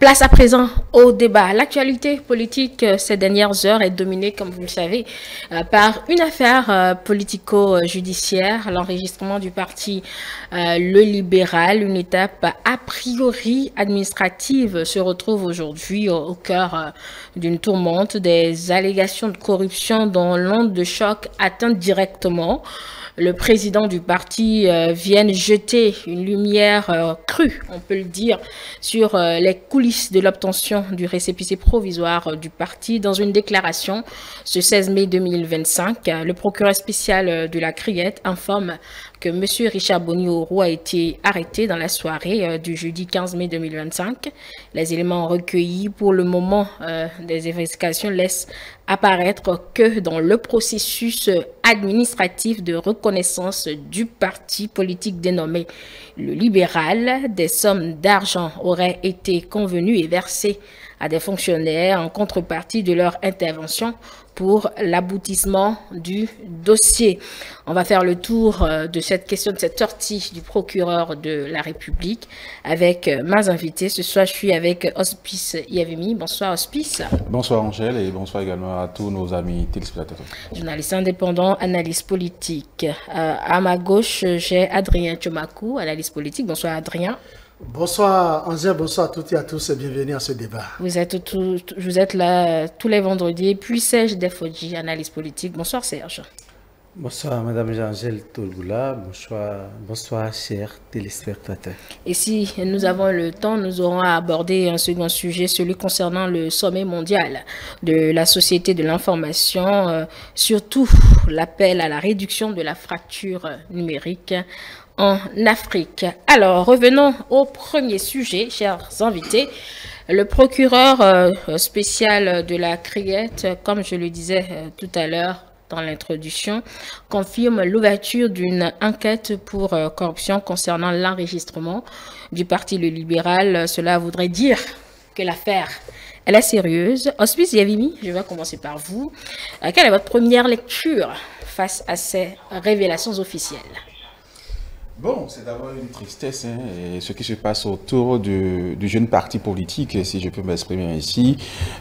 Place à présent au débat. L'actualité politique ces dernières heures est dominée, comme vous le savez, par une affaire politico-judiciaire, l'enregistrement du parti Le Libéral. Une étape a priori administrative se retrouve aujourd'hui au cœur d'une tourmente des allégations de corruption dont l'onde de choc atteint directement le président du parti vienne jeter une lumière crue, on peut le dire, sur les coulisses de l'obtention du récépissé provisoire du parti. Dans une déclaration ce 16 mai 2025, le procureur spécial de la Criette informe que M. Richard Boni-Oro a été arrêté dans la soirée du jeudi 15 mai 2025. Les éléments recueillis pour le moment des investigations laissent apparaître que dans le processus administratif de reconnaissance du parti politique dénommé le Libéral, des sommes d'argent auraient été convenues et versées à des fonctionnaires en contrepartie de leur intervention pour l'aboutissement du dossier. On va faire le tour de cette question, de cette sortie du procureur de la République avec mes invités. Ce soir, je suis avec Hospice Yavimi. Bonsoir Hospice. Bonsoir Angèle et bonsoir également à tous nos amis téléspectateurs. Journaliste indépendant, analyste politique. À ma gauche, j'ai Adrien Tchomakou, analyste politique. Bonsoir Adrien. Bonsoir Angèle, bonsoir à toutes et à tous et bienvenue à ce débat. Vous êtes là tous les vendredis. Puis Serge Defodji, analyste politique. Bonsoir Serge. Bonsoir Madame Angèle Tolboula, bonsoir chers téléspectateurs. Et si nous avons le temps, nous aurons à aborder un second sujet, celui concernant le sommet mondial de la société de l'information, surtout l'appel à la réduction de la fracture numérique en Afrique. Alors, revenons au premier sujet, chers invités. Le procureur spécial de la Criette, comme je le disais tout à l'heure dans l'introduction, confirme l'ouverture d'une enquête pour corruption concernant l'enregistrement du Parti Le Libéral. Cela voudrait dire que l'affaire, elle est sérieuse. Hospice Yavimi, je vais commencer par vous. Quelle est votre première lecture face à ces révélations officielles ? Bon, c'est d'abord une tristesse, et ce qui se passe autour du jeune parti politique, si je peux m'exprimer ainsi,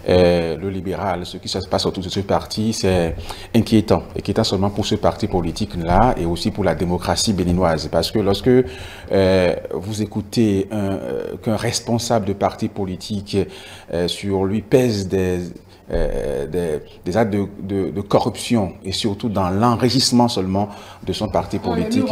le libéral. Ce qui se passe autour de ce parti, c'est inquiétant. Inquiétant seulement pour ce parti politique-là et aussi pour la démocratie béninoise. Parce que lorsque vous écoutez qu'un responsable de parti politique, sur lui pèse des actes de corruption et surtout dans l'enrichissement seulement de son parti politique.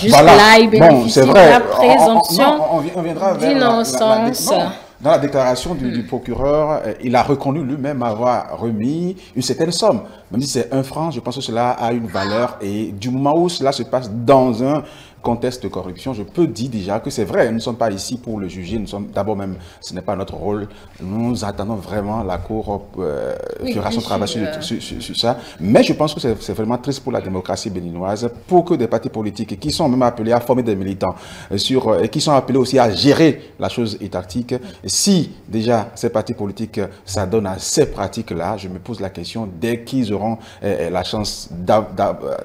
Voilà. Là, il bénéficie de la présomption on viendra d'innocence. Dans la déclaration du procureur, il a reconnu lui-même avoir remis une certaine somme. Même si c'est 1 franc, je pense que cela a une valeur. Et du moment où cela se passe dans un contexte de corruption, je peux dire déjà que c'est vrai. Nous ne sommes pas ici pour le juger. Nous sommes d'abord même, ce n'est pas notre rôle. Nous attendons vraiment la Cour fera son travail sur ça. Mais je pense que c'est vraiment triste pour la démocratie béninoise, pour que des partis politiques qui sont même appelés à former des militants et qui sont appelés aussi à gérer la chose étatique. Si déjà ces partis politiques s'adonnent à ces pratiques-là, je me pose la question, dès qu'ils auront la chance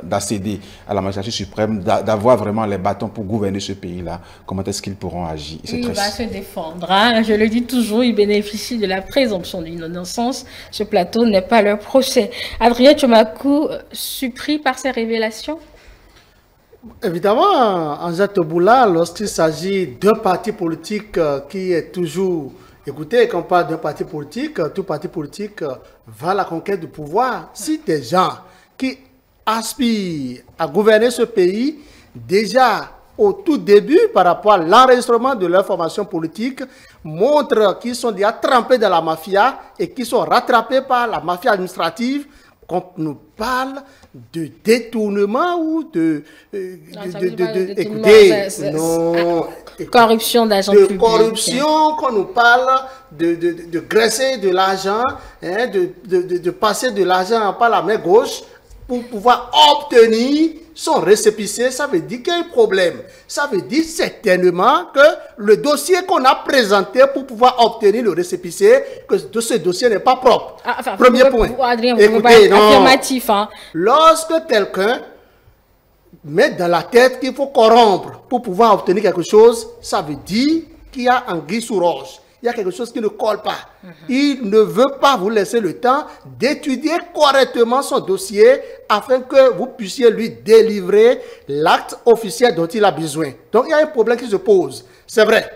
d'accéder à la magistrature suprême, d'avoir vraiment les bâtons pour gouverner ce pays-là, comment est-ce qu'ils pourront agir? Il va se défendre. Hein? Je le dis toujours, il bénéficie de la présomption d'innocence. Ce plateau n'est pas leur procès. Adrien Tchomakou, surpris par ces révélations? Évidemment, Angèle Tolboula, lorsqu'il s'agit d'un parti politique qui est toujours... Écoutez, quand on parle d'un parti politique, tout parti politique va à la conquête du pouvoir. Si des gens qui aspirent à gouverner ce pays, déjà au tout début, par rapport à l'enregistrement de leur formation politique, montrent qu'ils sont déjà trempés dans la mafia et qu'ils sont rattrapés par la mafia administrative. Quand on nous parle de détournement ou corruption d'agents publics. De corruption, quand on nous parle de graisser de l'argent, hein, de passer de l'argent par la main gauche pour pouvoir obtenir son récépissé, ça veut dire qu'il y a un problème. Ça veut dire certainement que le dossier qu'on a présenté pour pouvoir obtenir le récépissé, que ce dossier n'est pas propre. Premier point. Adrien, écoutez, affirmatif. Hein. Lorsque quelqu'un met dans la tête qu'il faut corrompre pour pouvoir obtenir quelque chose, ça veut dire qu'il y a anguille sous roche. il y a quelque chose qui ne colle pas. Il ne veut pas vous laisser le temps d'étudier correctement son dossier afin que vous puissiez lui délivrer l'acte officiel dont il a besoin. Donc, il y a un problème qui se pose. C'est vrai,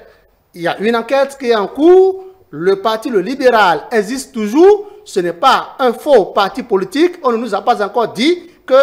il y a une enquête qui est en cours. Le parti, le libéral, existe toujours. Ce n'est pas un faux parti politique. On ne nous a pas encore dit que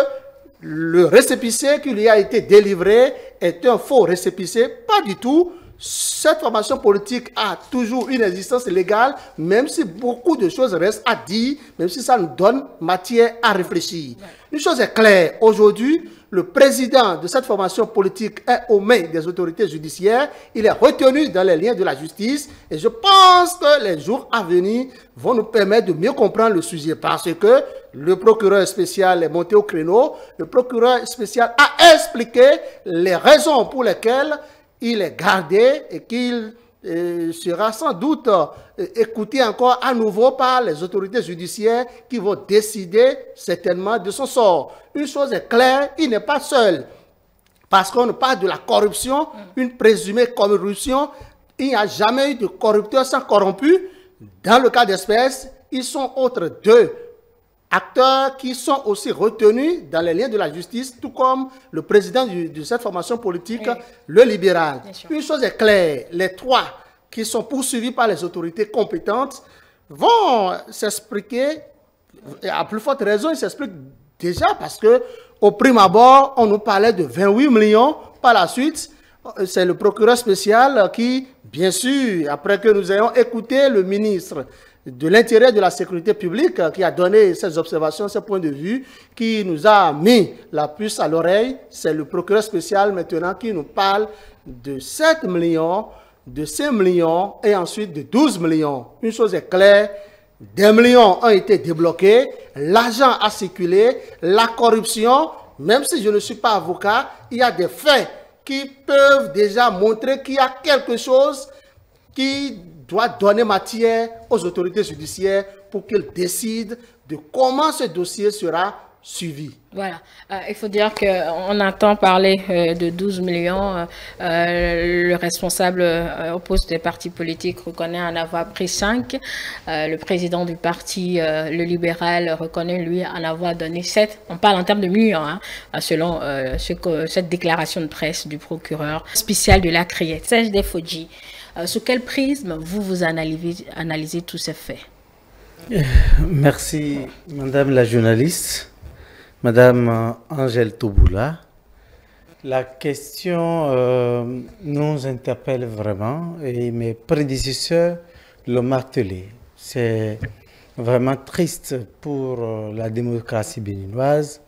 le récépissé qui lui a été délivré est un faux récépissé. Pas du tout. Cette formation politique a toujours une existence légale, même si beaucoup de choses restent à dire, même si ça nous donne matière à réfléchir. Une chose est claire, aujourd'hui, le président de cette formation politique est aux mains des autorités judiciaires, il est retenu dans les liens de la justice, et je pense que les jours à venir vont nous permettre de mieux comprendre le sujet, parce que le procureur spécial est monté au créneau, le procureur spécial a expliqué les raisons pour lesquelles il est gardé et qu'il sera sans doute écouté encore à nouveau par les autorités judiciaires qui vont décider certainement de son sort. Une chose est claire, il n'est pas seul. Parce qu'on parle de la corruption, une présumée corruption, il n'y a jamais eu de corrupteur sans corrompu. Dans le cas d'espèce, ils sont autres deux acteurs qui sont aussi retenus dans les liens de la justice, tout comme le président de cette formation politique, le libéral. Une chose est claire, les trois qui sont poursuivis par les autorités compétentes vont s'expliquer, à plus forte raison, ils s'expliquent déjà parce que au prime abord, on nous parlait de 28 millions. Par la suite, c'est le procureur spécial qui, bien sûr, après que nous ayons écouté le ministre de l'Intérieur et de la Sécurité publique qui a donné ses observations, ses points de vue, qui nous a mis la puce à l'oreille. C'est le procureur spécial maintenant qui nous parle de 7 millions, de 5 millions et ensuite de 12 millions. Une chose est claire, des millions ont été débloqués, l'argent a circulé, la corruption, même si je ne suis pas avocat, il y a des faits qui peuvent déjà montrer qu'il y a quelque chose qui doit donner matière aux autorités judiciaires pour qu'elles décident de comment ce dossier sera suivi. Voilà, il faut dire qu'on entend parler de 12 millions. Le responsable au poste des partis politiques reconnaît en avoir pris 5. Le président du parti, le libéral, reconnaît lui en avoir donné 7. On parle en termes de millions, hein, selon cette déclaration de presse du procureur spécial de la Criette, Serge Defodji. Sous quel prisme vous analysez tous ces faits? Merci, Madame la journaliste, Madame Angèle Touboula. La question nous interpelle vraiment et mes prédécesseurs l'ont martelé. C'est vraiment triste pour la démocratie béninoise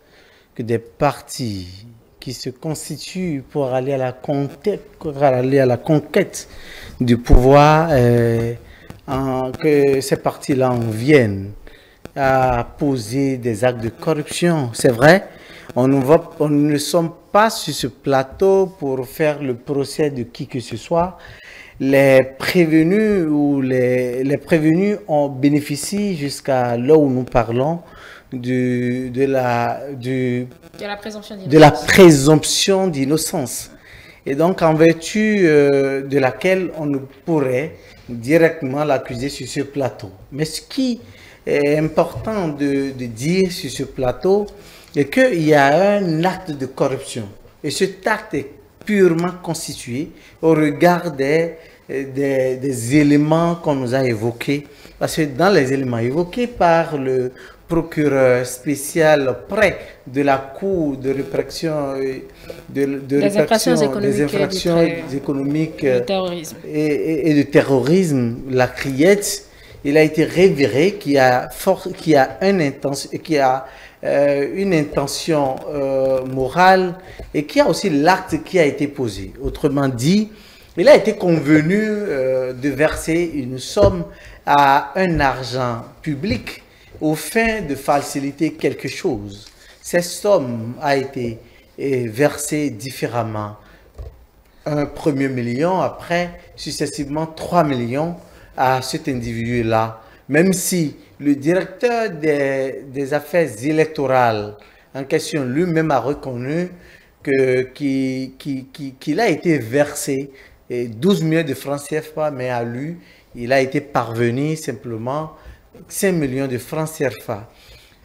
que des partis qui se constituent pour aller à la conquête du pouvoir, que ces partis-là en viennent à poser des actes de corruption. C'est vrai, on ne sommes pas sur ce plateau pour faire le procès de qui que ce soit. Les prévenus en bénéficient jusqu'à là où nous parlons de la présomption d'innocence. Et donc, en vertu de laquelle on ne pourrait directement l'accuser sur ce plateau. Mais ce qui est important de dire sur ce plateau est qu'il y a un acte de corruption. Et cet acte est purement constitué au regard des éléments qu'on nous a évoqués. Parce que dans les éléments évoqués par le procureur spécial près de la Cour de répression des infractions économiques et de terrorisme, la Criette, il a été révéré qu'il y a une intention morale et qu'il y a aussi l'acte qui a été posé. Autrement dit, il a été convenu de verser une somme à un argent public au fin de faciliter quelque chose. Cette somme a été versée différemment. Un premier million, après, successivement 3 millions à cet individu-là. Même si le directeur des affaires électorales en question lui-même a reconnu qu'il a été versé 12 millions de francs CFA, mais à lui, il a été parvenu simplement 5 millions de francs CFA.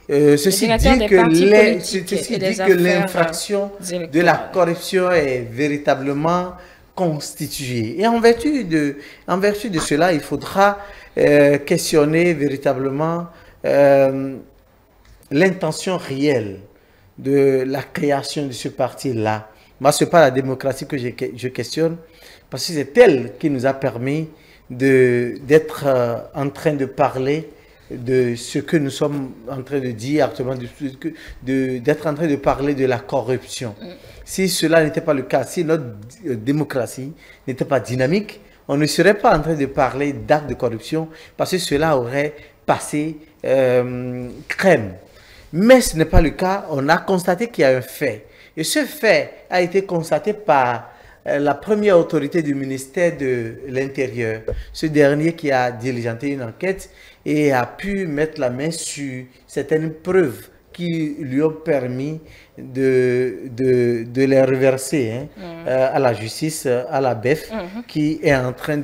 Ceci dit que l'infraction de la corruption est véritablement constituée. Et en vertu de cela, il faudra questionner véritablement l'intention réelle de la création de ce parti-là. Moi, ce n'est pas la démocratie que je questionne, parce que c'est elle qui nous a permis d'être en train de parler de ce que nous sommes en train de dire actuellement, d'être en train de parler de la corruption. Si cela n'était pas le cas, si notre démocratie n'était pas dynamique, on ne serait pas en train de parler d'actes de corruption, parce que cela aurait passé crème. Mais ce n'est pas le cas. On a constaté qu'il y a un fait. Et ce fait a été constaté par la première autorité du ministère de l'Intérieur. Ce dernier qui a diligenté une enquête et a pu mettre la main sur certaines preuves qui lui ont permis de les reverser à la justice, à la BEF, qui est en train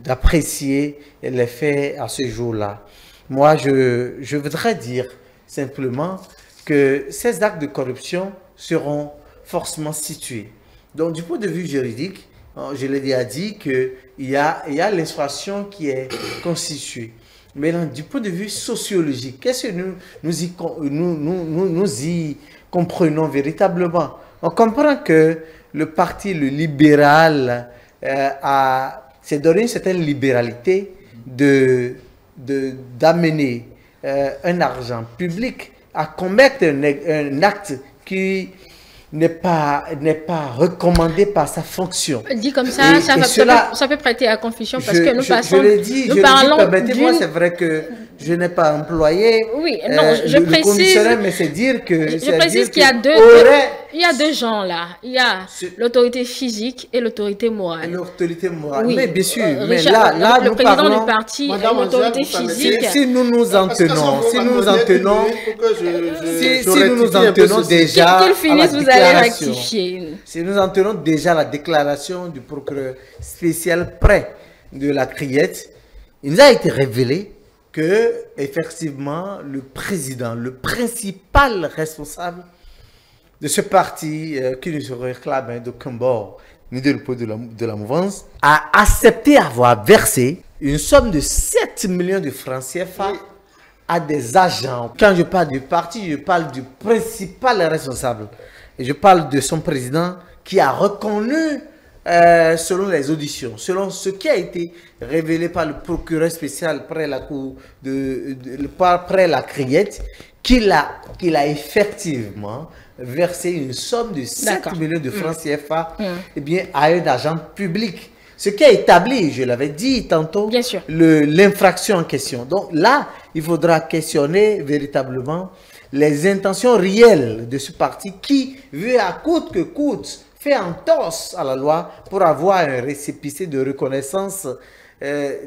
d'apprécier les faits à ce jour-là. Moi, je voudrais dire simplement que ces actes de corruption seront forcément situés. Donc, du point de vue juridique, je l'ai déjà dit qu'il y a l'infraction qui est constituée. Mais là, du point de vue sociologique, qu'est-ce que nous y comprenons véritablement? On comprend que le parti, le libéral, s'est donné une certaine libéralité d'amener un argent public à commettre un acte qui n'est pas recommandé par sa fonction. Dit comme ça, ça peut prêter à confusion parce que nous passons... Je l'ai dit, permettez-moi, c'est vrai que je n'ai pas employé je précise, conditionnel, mais c'est dire que... Je précise qu'il y a deux gens là. Il y a l'autorité physique et l'autorité morale. L'autorité morale, oui. Mais bien sûr. Mais là, le président du parti est l'autorité physique. Si nous nous en tenons, déjà... Qu'il finisse, vous allez rectifier. Si nous en tenons déjà à la déclaration du procureur spécial près de la Criette, il nous a été révélé que, effectivement, le président, le principal responsable de ce parti qui ne se réclame d'aucun bord ni de la mouvance, a accepté avoir versé une somme de 7 millions de francs CFA à des agents. Quand je parle du parti, je parle du principal responsable. Et je parle de son président qui a reconnu, selon les auditions, selon ce qui a été révélé par le procureur spécial près la cour près la Criette, qu'il a effectivement versé une somme de 7 millions de francs CFA à un agent public. Ce qui a établi, je l'avais dit tantôt, l'infraction en question. Donc là, il faudra questionner véritablement les intentions réelles de ce parti qui veut à coûte que coûte faire entorse à la loi pour avoir un récépissé de reconnaissance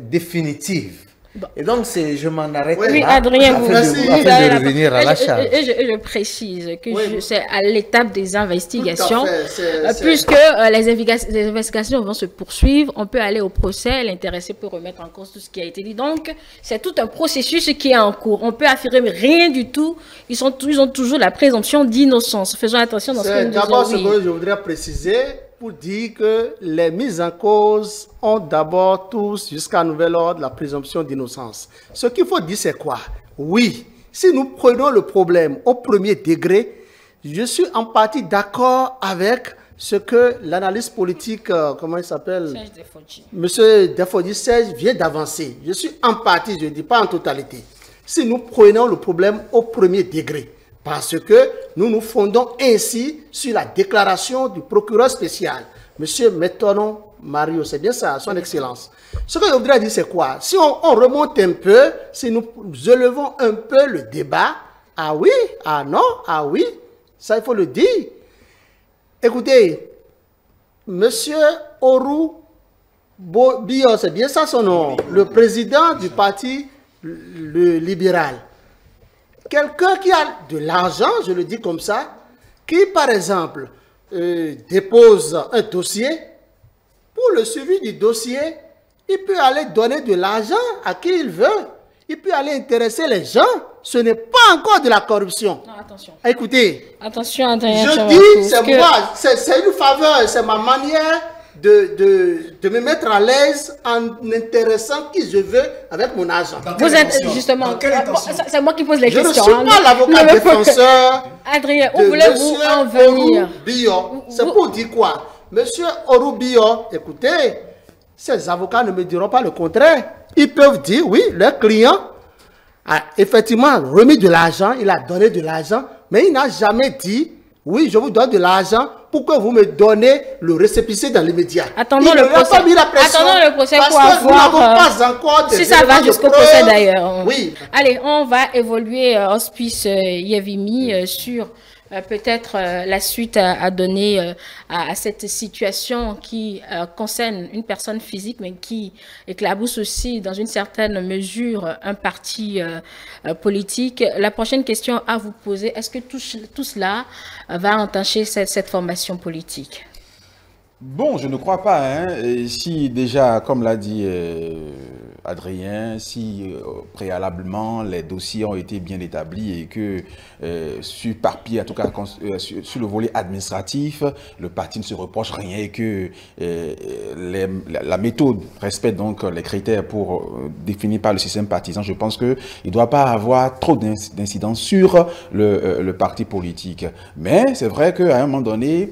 définitive. Bon. Et donc, je m'en arrête là, Adrien, afin de revenir à la charge. Et je précise que c'est à l'étape des investigations, puisque les investigations vont se poursuivre, on peut aller au procès, l'intéressé peut remettre en cause tout ce qui a été dit. Donc, c'est tout un processus qui est en cours. On peut affirmer rien du tout. Ils ont toujours la présomption d'innocence. Faisons attention dans ce que nous disons. D'abord, ce que je voudrais préciser, pour dire que les mises en cause ont d'abord tous, jusqu'à nouvel ordre, la présomption d'innocence. Ce qu'il faut dire, c'est quoi? Oui, si nous prenons le problème au premier degré, je suis en partie d'accord avec ce que l'analyste politique, comment il s'appelle? Monsieur Defodji Serge vient d'avancer. Je suis en partie, je ne dis pas en totalité. Si nous prenons le problème au premier degré, parce que nous nous fondons ainsi sur la déclaration du procureur spécial, M. Metonon Mario, c'est bien ça, son excellence. Ce que je voudrais dire, c'est quoi? Si on remonte un peu, si nous élevons un peu le débat, ah oui, ah non, ah oui, ça il faut le dire. Écoutez, M. Oru Bio, c'est bien ça son nom, le président du parti libéral. Quelqu'un qui a de l'argent, je le dis comme ça, qui par exemple dépose un dossier, pour le suivi du dossier, Il peut aller donner de l'argent à qui il veut. Il peut aller intéresser les gens. Ce n'est pas encore de la corruption. Non, attention. Écoutez, Attention, Adrien. je dis, c'est moi, c'est une faveur, c'est ma manière de me mettre à l'aise en intéressant qui je veux avec mon argent. Vous êtes justement, c'est moi qui pose les Je questions. ne suis pas l'avocat défenseur Adrien, où de voulez-vous en venir? Bio. C'est pour dire quoi? Monsieur Orubio, écoutez, ces avocats ne me diront pas le contraire. Ils peuvent dire, oui, leur client a effectivement remis de l'argent, il a donné de l'argent, mais il n'a jamais dit, oui, je vous donne de l'argent pour que vous me donnez le récépissé dans l'immédiat. Attendons le procès. Pas mis la pression Attendons le procès parce pour que nous n'avons avoir, pas encore si ça va jusqu'au procès d'ailleurs. Oui. Allez, on va évoluer, Hospice Yevimi, sur peut-être la suite à donner à cette situation qui concerne une personne physique, mais qui éclabousse aussi dans une certaine mesure un parti politique. La prochaine question à vous poser, est-ce que tout cela va entacher cette formation politique? Bon, je ne crois pas. Hein. Et si déjà, comme l'a dit Adrien, si préalablement les dossiers ont été bien établis et que sur papier, en tout cas sur le volet administratif, le parti ne se reproche rien et que la méthode respecte donc les critères définis par le système partisan, je pense qu'il ne doit pas avoir trop d'incidence sur le parti politique. Mais c'est vrai qu'à un moment donné,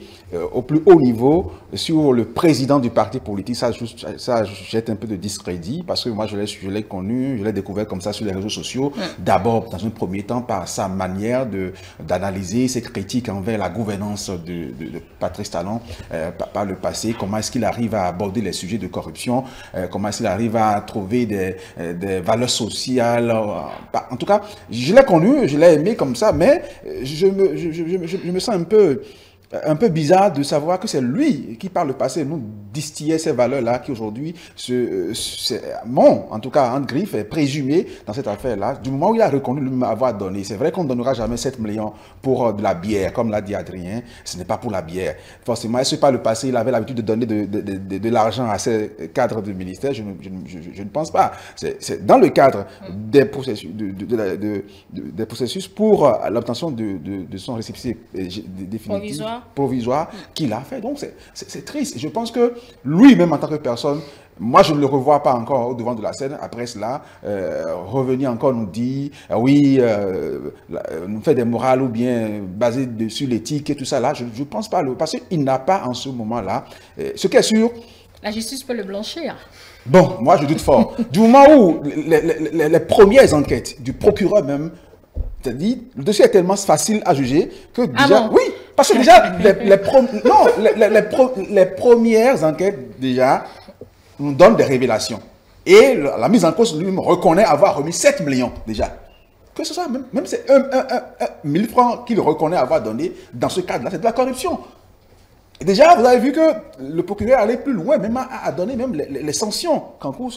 au plus haut niveau, sur le président du parti politique, ça jette un peu de discrédit parce que moi je l'ai connu, je l'ai découvert comme ça sur les réseaux sociaux. D'abord, dans un premier temps, par sa manière d'analyser ses critiques envers la gouvernance de Patrice Talon par le passé, comment est-ce qu'il arrive à aborder les sujets de corruption, comment est-ce qu'il arrive à trouver des valeurs sociales. En tout cas, je l'ai connu, je l'ai aimé comme ça, mais je me sens un peu bizarre de savoir que c'est lui qui, par le passé, nous distillait ces valeurs-là, qui aujourd'hui, en tout cas, en griffe, est présumé dans cette affaire-là, du moment où il a reconnu lui-même avoir donné. C'est vrai qu'on ne donnera jamais 7 millions pour de la bière, comme l'a dit Adrien, ce n'est pas pour la bière. Forcément, est-ce que par le passé, il avait l'habitude de donner de l'argent à ses cadres de ministère? Je ne pense pas. C'est dans le cadre des processus pour l'obtention de son récépissé définitif. Provisoire qu'il a fait. Donc, c'est triste. Je pense que lui-même, en tant que personne, moi, je ne le revois pas encore au devant de la scène. Après cela, revenir encore nous dire, oui, nous fait des morales ou bien basé sur l'éthique et tout ça là. Je ne pense pas. Parce qu'il n'a pas en ce moment-là. Ce qui est sûr... La justice peut le blanchir. Bon, moi, je doute fort. Du moment où les premières enquêtes du procureur même, c'est-à-dire, le dossier est tellement facile à juger que déjà... Oui, parce que déjà, les premières enquêtes, déjà, nous donnent des révélations. Et la mise en cause lui-même reconnaît avoir remis 7 millions, déjà. Que ce soit, même c'est 1000 francs qu'il reconnaît avoir donné, dans ce cadre-là, c'est de la corruption. Et déjà, vous avez vu que le procureur allait plus loin, même à donner même les sanctions qu'en cours.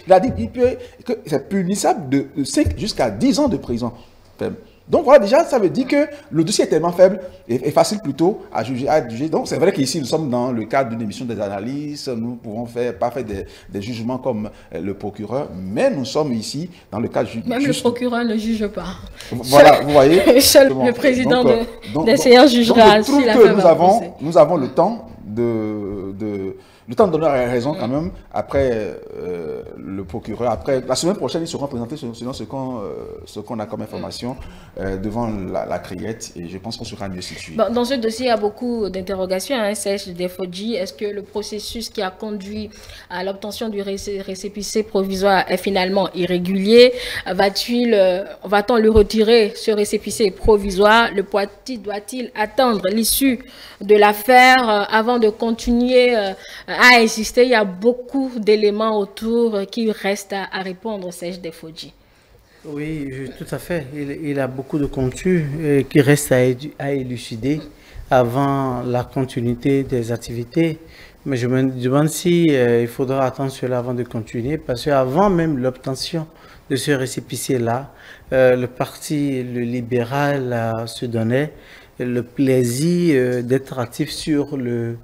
Il a dit que c'est punissable de 5 jusqu'à 10 ans de prison. Donc voilà, déjà, ça veut dire que le dossier est tellement faible et facile plutôt à juger. Donc c'est vrai qu'ici, nous sommes dans le cadre d'une émission des analyses, nous ne pouvons pas faire des jugements comme le procureur, mais nous sommes ici dans le cadre judiciaire. Même le procureur ne juge pas. Voilà, vous voyez. Seul le président des séances jugera. Donc, je trouve que nous avons le temps le temps de donner raison quand même après le procureur. Après, la semaine prochaine, ils seront présentés selon ce qu'on a comme information devant la criette et je pense qu'on sera mieux situé. Bon, dans ce dossier, il y a beaucoup d'interrogations. Serge Defodji, est-ce que le processus qui a conduit à l'obtention du récépissé provisoire est finalement irrégulier? Va-t-on lui retirer ce récépissé provisoire? Le parti doit-il attendre l'issue de l'affaire avant de continuer à insister? Il y a beaucoup d'éléments autour qui restent à répondre, Serge Defodji. Oui, tout à fait. Il a beaucoup de contenus qui restent à élucider avant la continuité des activités. Mais je me demande si il faudra attendre cela avant de continuer, parce qu'avant même l'obtention de ce récépissé-là, le parti libéral se donnait le plaisir d'être actif sur le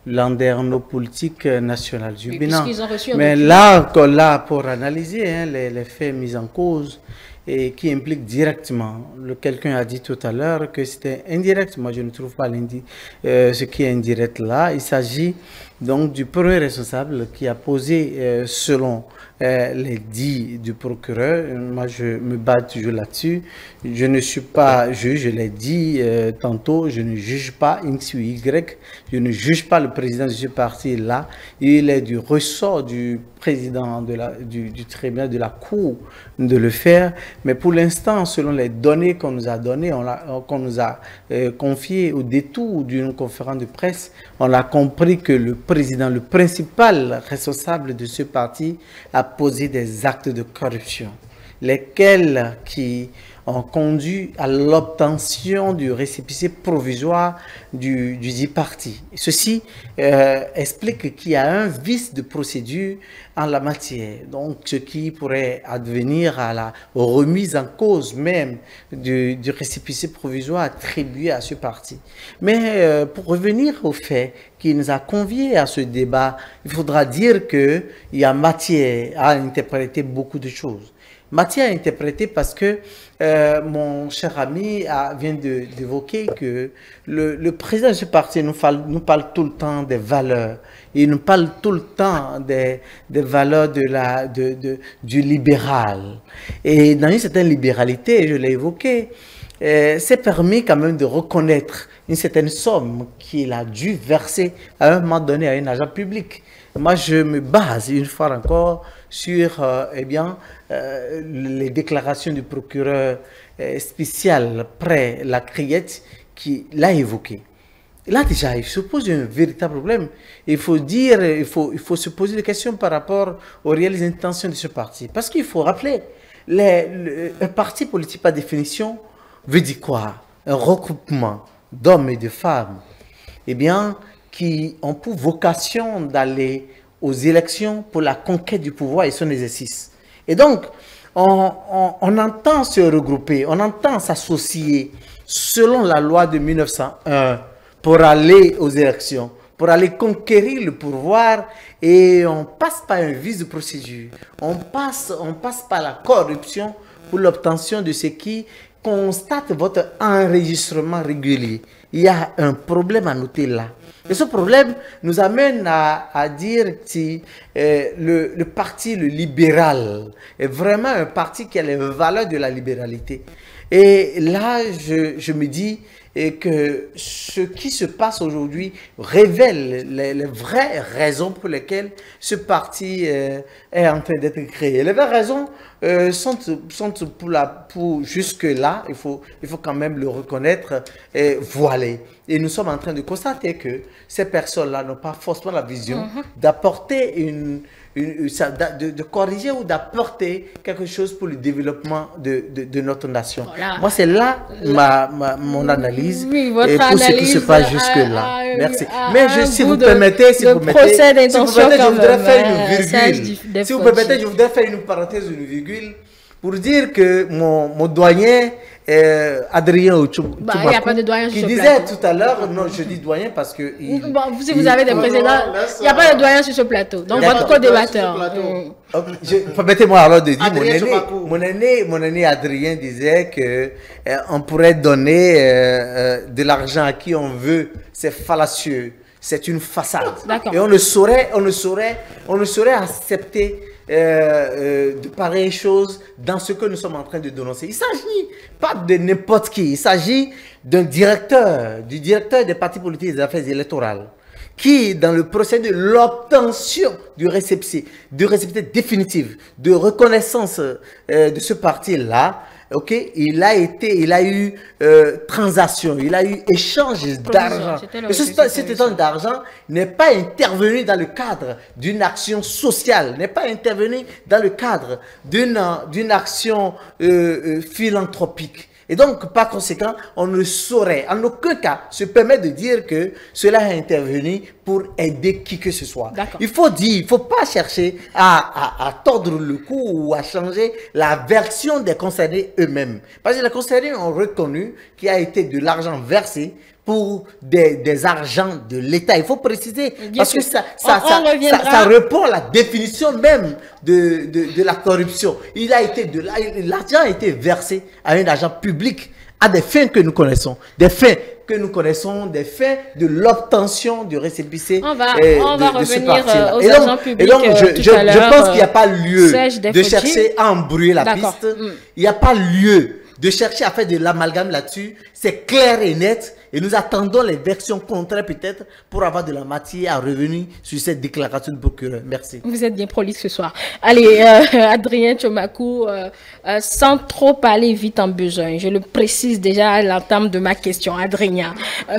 Landerneau politique nationale du Bénin. Puisqu'ils ont reçu un Mais document. là, pour analyser les faits mis en cause et qui impliquent directement, quelqu'un a dit tout à l'heure que c'était indirect. Moi, je ne trouve pas ce qui est indirect là. Il s'agit donc du premier responsable qui a posé, selon les dits du procureur, moi je me bats toujours là-dessus, je ne suis pas juge, je l'ai dit tantôt, je ne juge pas X ou Y, je ne juge pas le président de ce parti-là, il est du ressort du président du tribunal de la Cour de le faire, mais pour l'instant, selon les données qu'on nous a données, qu'on nous a confiées au détour d'une conférence de presse, on a compris que le président, le principal responsable de ce parti, a posé des actes de corruption, lesquels qui ont conduit à l'obtention du récépissé provisoire du dit parti. Ceci explique qu'il y a un vice de procédure en la matière, donc ce qui pourrait advenir à la remise en cause même du récépissé provisoire attribué à ce parti. Mais pour revenir au fait qui nous a conviés à ce débat, il faudra dire qu'il y a matière à interpréter beaucoup de choses. Matière à interpréter parce que mon cher ami vient d'évoquer que le président de ce parti nous parle tout le temps des valeurs. Il nous parle tout le temps des valeurs du libéral. Et dans une certaine libéralité, je l'ai évoqué, c'est permis quand même de reconnaître une certaine somme qu'il a dû verser à un moment donné à un agent public. Moi, je me base une fois encore sur les déclarations du procureur spécial près la Criette qui l'a évoqué. Là déjà, il se pose un véritable problème. Il faut se poser des questions par rapport aux réelles intentions de ce parti. Parce qu'il faut rappeler, un parti politique par définition veut dire quoi? Un regroupement d'hommes et de femmes, qui ont pour vocation d'aller aux élections pour la conquête du pouvoir et son exercice. Et donc, on entend se regrouper, on entend s'associer selon la loi de 1901 pour aller aux élections, pour aller conquérir le pouvoir, et on passe par un vice de procédure, on passe par la corruption pour l'obtention de ce qui constate votre enregistrement régulier. Il y a un problème à noter là. Et ce problème nous amène à dire si le parti, le libéral, est vraiment un parti qui a les valeurs de la libéralité. Et là, je me dis que ce qui se passe aujourd'hui révèle les vraies raisons pour lesquelles ce parti est en train d'être créé. Les vraies raisons sont pour jusque-là, il faut quand même le reconnaître, voilées. Et nous sommes en train de constater que ces personnes-là n'ont pas forcément la vision d'apporter de corriger ou d'apporter quelque chose pour le développement de notre nation. Voilà. Moi, c'est là mon analyse, oui, votre et pour analyse ce qui se passe jusque-là. Merci. Mais si vous permettez, je voudrais faire une virgule. Si vous permettez, je voudrais faire une parenthèse, une virgule, pour dire que mon doyen, Adrien Ochoum, qui disait tout à l'heure, non, je dis doyen parce que... si vous avez des précédents, il n'y a pas de doyen sur ce plateau. Donc, votre co-débatteur. Permettez-moi alors de dire, mon aîné Adrien disait que on pourrait donner de l'argent à qui on veut. C'est fallacieux. C'est une façade. Et on ne saurait accepter de pareilles choses dans ce que nous sommes en train de dénoncer. Il ne s'agit pas de n'importe qui, il s'agit du directeur des partis politiques et des affaires électorales, qui, dans le procédé de l'obtention du récépissé définitif de reconnaissance de ce parti-là, il a eu transaction, il a eu échange d'argent. Et cet échange d'argent n'est pas intervenu dans le cadre d'une action sociale, n'est pas intervenu dans le cadre d'une action philanthropique. Et donc, par conséquent, on ne saurait en aucun cas se permettre de dire que cela a intervenu pour aider qui que ce soit. Il faut pas chercher à tordre le cou ou à changer la version des concernés eux-mêmes. Parce que les concernés ont reconnu qu'il y a été de l'argent versé pour des argents de l'État. Il faut préciser, parce que ça reviendra. répond à la définition même de la corruption. L'argent a été versé à un agent public, à des fins que nous connaissons, des fins de l'obtention du récépissé. On va revenir aux agents publics. Et donc, je pense qu'il n'y a pas lieu de chercher chercher à embrouiller la piste. Il n'y a pas lieu de chercher à faire de l'amalgame là-dessus. C'est clair et net. Et nous attendons les versions contraires peut-être pour avoir de la matière à revenir sur cette déclaration de procureur. Merci. Vous êtes bien prolixe ce soir. Allez, Adrien Tchomakou, sans trop aller vite en besoin, je le précise déjà à l'entame de ma question, Adrien,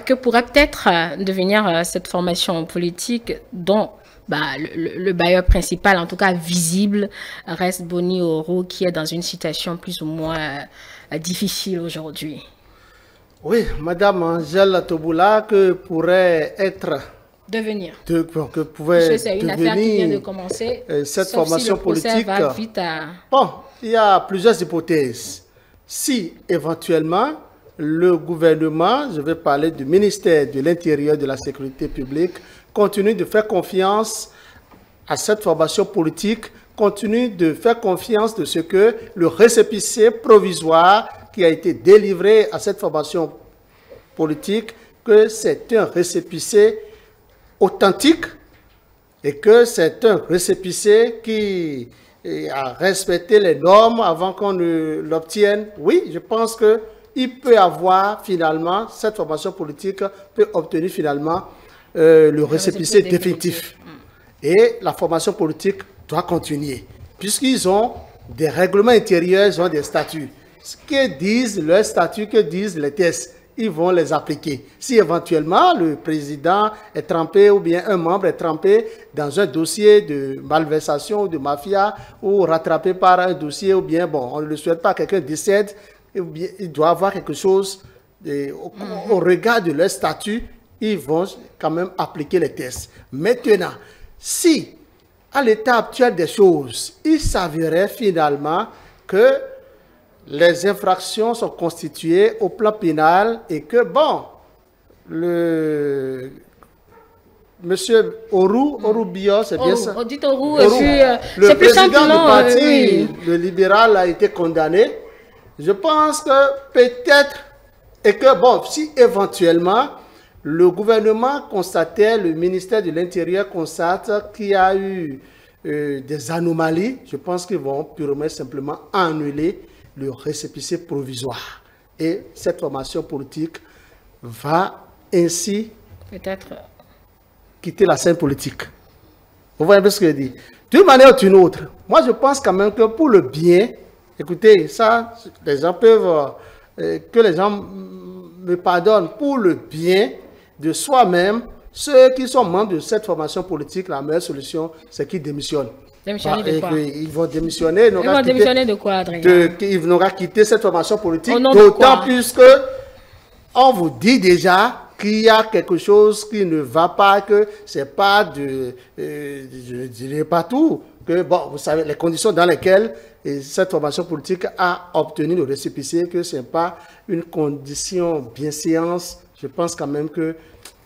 que pourrait peut-être devenir cette formation politique dont le bailleur principal, en tout cas visible, reste Boni Oro, qui est dans une situation plus ou moins difficile aujourd'hui. Oui, Madame Angèle Toboula, que pourrait être... Devenir. Que pouvait c'est une affaire qui vient de commencer. Cette formation politique. Va vite à... Bon, il y a plusieurs hypothèses. Si, éventuellement, le gouvernement, je vais parler du ministère de l'Intérieur et de la Sécurité publique, continue de faire confiance à cette formation politique, continue de faire confiance de ce que le récépissé provisoire qui a été délivré à cette formation politique, que c'est un récépissé authentique et que c'est un récépissé qui a respecté les normes avant qu'on ne l'obtienne. Oui, je pense qu'il peut avoir finalement, cette formation politique peut obtenir finalement le récépissé définitif. Et la formation politique doit continuer, puisqu'ils ont des règlements intérieurs, ils ont des statuts. Ce que disent leurs statuts, que disent les tests, ils vont les appliquer. Si éventuellement le président est trempé ou bien un membre est trempé dans un dossier de malversation ou de mafia ou rattrapé par un dossier ou bien, bon, on ne le souhaite pas, quelqu'un décède, bien, il doit avoir quelque chose au regard de leur statut, ils vont quand même appliquer les tests. Maintenant, si à l'état actuel des choses, il s'avérait finalement que les infractions sont constituées au plan pénal et que, bon, monsieur Oru Bio, c'est bien ça. Dites Oru, le président du parti, le libéral, a été condamné. Je pense que peut-être, et que, bon, si éventuellement, le gouvernement constatait, le ministère de l'Intérieur constate qu'il y a eu des anomalies, je pense qu'ils vont purement simplement annuler le récépissé provisoire. Et cette formation politique va ainsi peut-être quitter la scène politique. Vous voyez un peu ce que je dis? D'une manière ou d'une autre, moi je pense quand même que pour le bien, écoutez, ça, les gens peuvent, que les gens me pardonnent, pour le bien de soi-même, ceux qui sont membres de cette formation politique, la meilleure solution, c'est qu'ils démissionnent. Démissionner de quoi? Ils vont démissionner. Ils vont démissionner de quoi, Adrien? Ils vont quitter cette formation politique, d'autant plus que on vous dit déjà qu'il y a quelque chose qui ne va pas, que c'est pas de, je ne dirais pas tout, que bon, vous savez, les conditions dans lesquelles cette formation politique a obtenu le récépissé, que ce n'est pas une condition bienséance. Je pense quand même que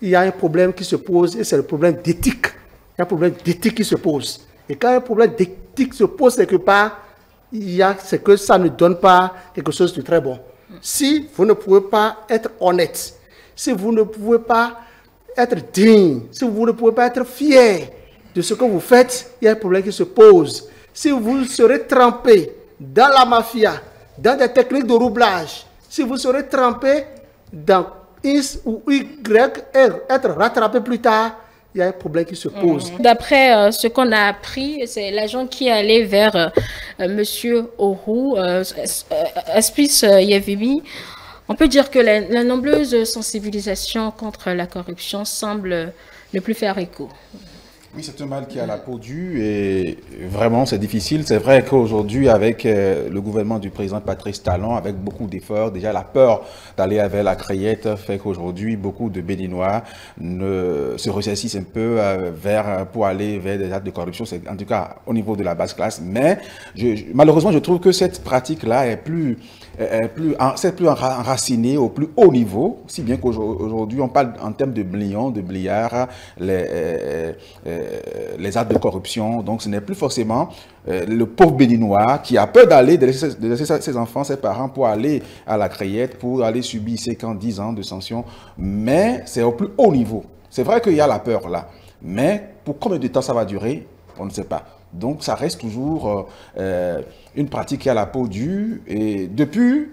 il y a un problème qui se pose et c'est le problème d'éthique. Il y a un problème d'éthique qui se pose. Et quand un problème d'éthique se pose quelque part, c'est que ça ne donne pas quelque chose de très bon. Si vous ne pouvez pas être honnête, si vous ne pouvez pas être digne, si vous ne pouvez pas être fier de ce que vous faites, il y a un problème qui se pose. Si vous serez trempé dans la mafia, dans des techniques de roublage, si vous serez trempé dans X ou Y et être rattrapé plus tard, il y a un problème qui se pose. D'après ce qu'on a appris, c'est l'agent qui est allé vers Monsieur Oru, Espris Yevimi. On peut dire que la nombreuse sensibilisation contre la corruption semble ne plus faire écho. Oui, c'est un mal qui a la peau dure et vraiment c'est difficile. C'est vrai qu'aujourd'hui, avec le gouvernement du président Patrice Talon, avec beaucoup d'efforts, déjà la peur d'aller vers la crayette fait qu'aujourd'hui, beaucoup de Béninois se ressaisissent un peu pour aller vers des actes de corruption, c'est en tout cas au niveau de la basse classe. Mais malheureusement, je trouve que cette pratique-là est plus c'est plus enraciné au plus haut niveau, si bien qu'aujourd'hui on parle en termes de millions, de milliards, les actes de corruption. Donc ce n'est plus forcément le pauvre béninois qui a peur d'aller, de laisser ses enfants, ses parents pour aller à la Crayette, pour aller subir 10 ans de sanctions, mais c'est au plus haut niveau. C'est vrai qu'il y a la peur là, mais pour combien de temps ça va durer, on ne sait pas. Donc ça reste toujours une pratique qui a la peau dure. Et depuis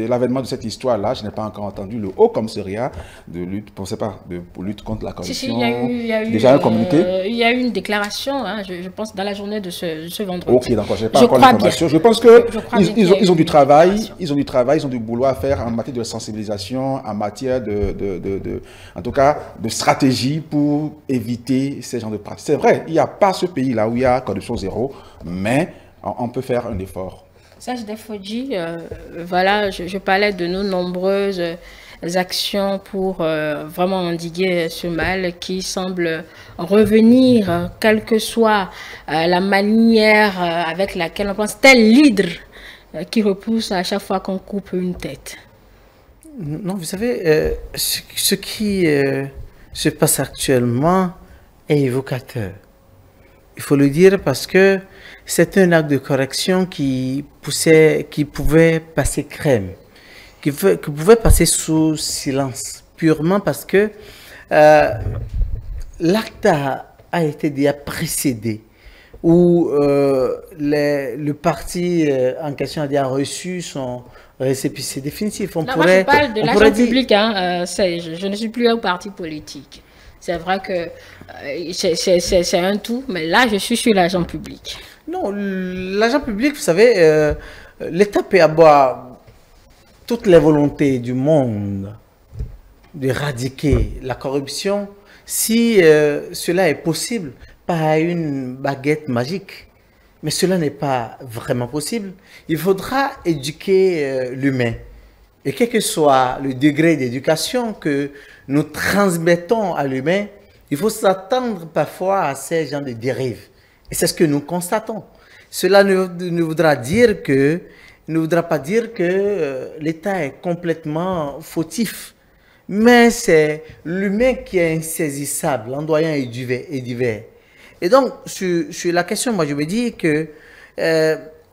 l'avènement de cette histoire-là, je n'ai pas encore entendu le Haut Commissariat de lutte, pour lutte contre la corruption. Si, il y a eu déjà un communiqué. Il y a eu une déclaration, hein, je pense, dans la journée de ce vendredi. Ok, d'accord, je n'ai pas encore l'information. Je pense qu'ils ont du travail, ils ont du boulot à faire en matière de sensibilisation, en matière en tout cas, de stratégie pour éviter ces genres de pratiques. C'est vrai, il n'y a pas ce pays-là où il y a corruption zéro, mais on peut faire un effort. Serge Defodji, voilà, je parlais de nos nombreuses actions pour vraiment endiguer ce mal qui semble revenir, quelle que soit la manière avec laquelle on pense, tel l'hydre qui repousse à chaque fois qu'on coupe une tête. Non, vous savez, ce qui se passe actuellement est évocateur. Il faut le dire parce que c'est un acte de correction qui pouvait passer crème, qui pouvait passer sous silence, purement parce que l'acte a été déjà précédé, où le parti en question a déjà reçu son récépissé définitif. Moi, je parle de l'agent public, hein, je ne suis plus un parti politique. C'est vrai que c'est un tout, mais là, je suis sur l'agent public. Non, l'agent public, vous savez, l'État peut avoir toutes les volontés du monde d'éradiquer la corruption si cela est possible par une baguette magique. Mais cela n'est pas vraiment possible. Il faudra éduquer l'humain. Et quel que soit le degré d'éducation que nous transmettons à l'humain, il faut s'attendre parfois à ces genres de dérives. Et c'est ce que nous constatons. Cela ne voudra pas dire que l'État est complètement fautif. Mais c'est l'humain qui est insaisissable, ondoyant et divers. Et donc, sur la question, moi je me dis que